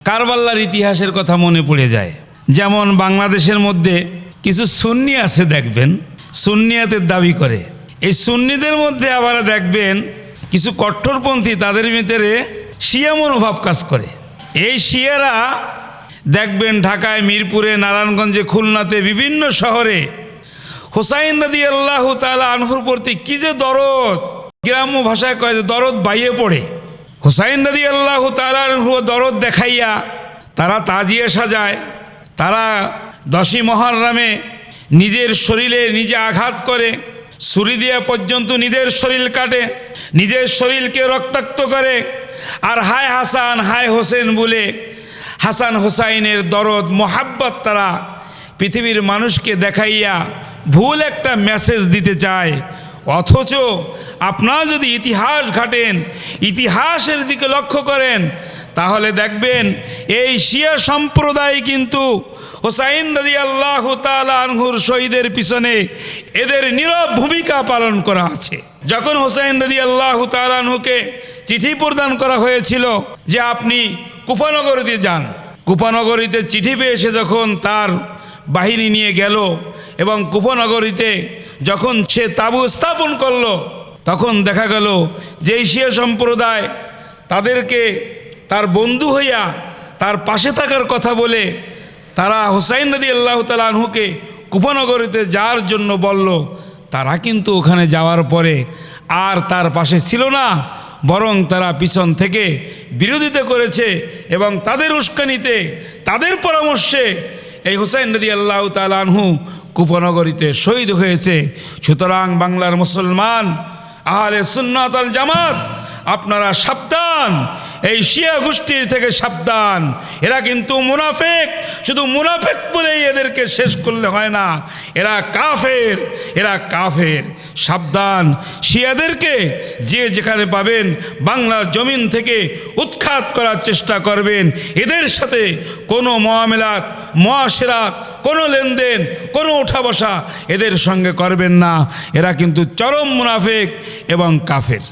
কারবালার ইতিহাসের কথা মনে পড়ে যায়। যেমন বাংলাদেশের মধ্যে কিছু সুন্নি আছে, দেখবেন সুন্নিয়াতের দাবি করে। এই সুন্নিদের মধ্যে আবার দেখবেন কিছু কট্টরপন্থী, তাদের ভিতরে শিয়া মনোভাব কাজ করে। এই শিয়ারা দেখবেন ঢাকায়, মিরপুরে, নারায়ণগঞ্জে, খুলনাতে, বিভিন্ন শহরে হুসাইন রাদিয়াল্লাহু তাআলা আনহুর প্রতি কি যে দরদ, গ্রাম্য ভাষায় কয় যে দরদ বাইয়ে পড়ে। হুসাইন রাদিয়াল্লাহু তাআলা আনহু দরদ দেখাইয়া তারা তাজিয়া সাজায়, তারা 10ই মুহররমে নিজের শরীরে নিজে আঘাত করে, ছুরি দিয়া পর্যন্ত নিজের শরীর কাটে, নিজের শরীরকে রক্তাক্ত করে, আর হায় হাসান হায় হোসেন বলে হাসান হোসাইনের দরদ মোহাব্বত তারা পৃথিবীর মানুষকে দেখাইয়া ভুল একটা মেসেজ দিতে চায়। অথচ আপনারা যদি ইতিহাস ঘাটেন, ইতিহাসের দিকে লক্ষ্য করেন, তাহলে দেখবেন এই শিয়া সম্প্রদায় কিন্তু হুসাইন রাদিয়াল্লাহু তাআলা আনহুর শহীদের পিছনে এদের নীরব ভূমিকা পালন করা আছে। যখন হুসাইন রাদিয়াল্লাহু তাআলা আনহুকে চিঠি প্রদান করা হয়েছিল যে আপনি কুফানগরীতে যান, কুফানগরীতে চিঠি পেয়ে সে যখন তার বাহিনী নিয়ে গেল এবং কুফানগরীতে যখন সে তাঁবু স্থাপন করলো, তখন দেখা গেল যে শিয়া সম্প্রদায় তাদেরকে তার বন্ধু হইয়া তার পাশে থাকার কথা বলে তারা হুসাইন রাদিয়াল্লাহু তাআলা আনহুকে কুফানগরীতে যাওয়ার জন্য বলল। তারা কিন্তু ওখানে যাওয়ার পরে আর তার পাশে ছিল না, বরং তারা পিছন থেকে বিরোধিতা করেছে এবং তাদের উস্কানিতে, তাদের পরামর্শে এই হুসাইন রাদিয়াল্লাহু তাআলা আনহু কুফানগরীতে শহীদ হয়েছে। সুতরাং বাংলার মুসলমান, আহলে সুন্নাত ওয়াল জামাত, আপনারা সাবধান, এই শিয়া গোষ্ঠীর থেকে সাবধান। এরা কিন্তু মুনাফিক, শুধু মুনাফিক বলেই এদেরকে শেষ করলে হয় না, এরা কাফের, এরা কাফের। সাবধান, শিয়াদেরকে যে যেখানে পাবেন বাংলার জমিন থেকে উৎখাত করার চেষ্টা করবেন। এদের সাথে কোনো মুআমালাত, মুআশিরাত, কোনো লেনদেন, কোনো ওঠা বসা এদের সঙ্গে করবেন না। এরা কিন্তু চরম মুনাফিক এবং কাফের।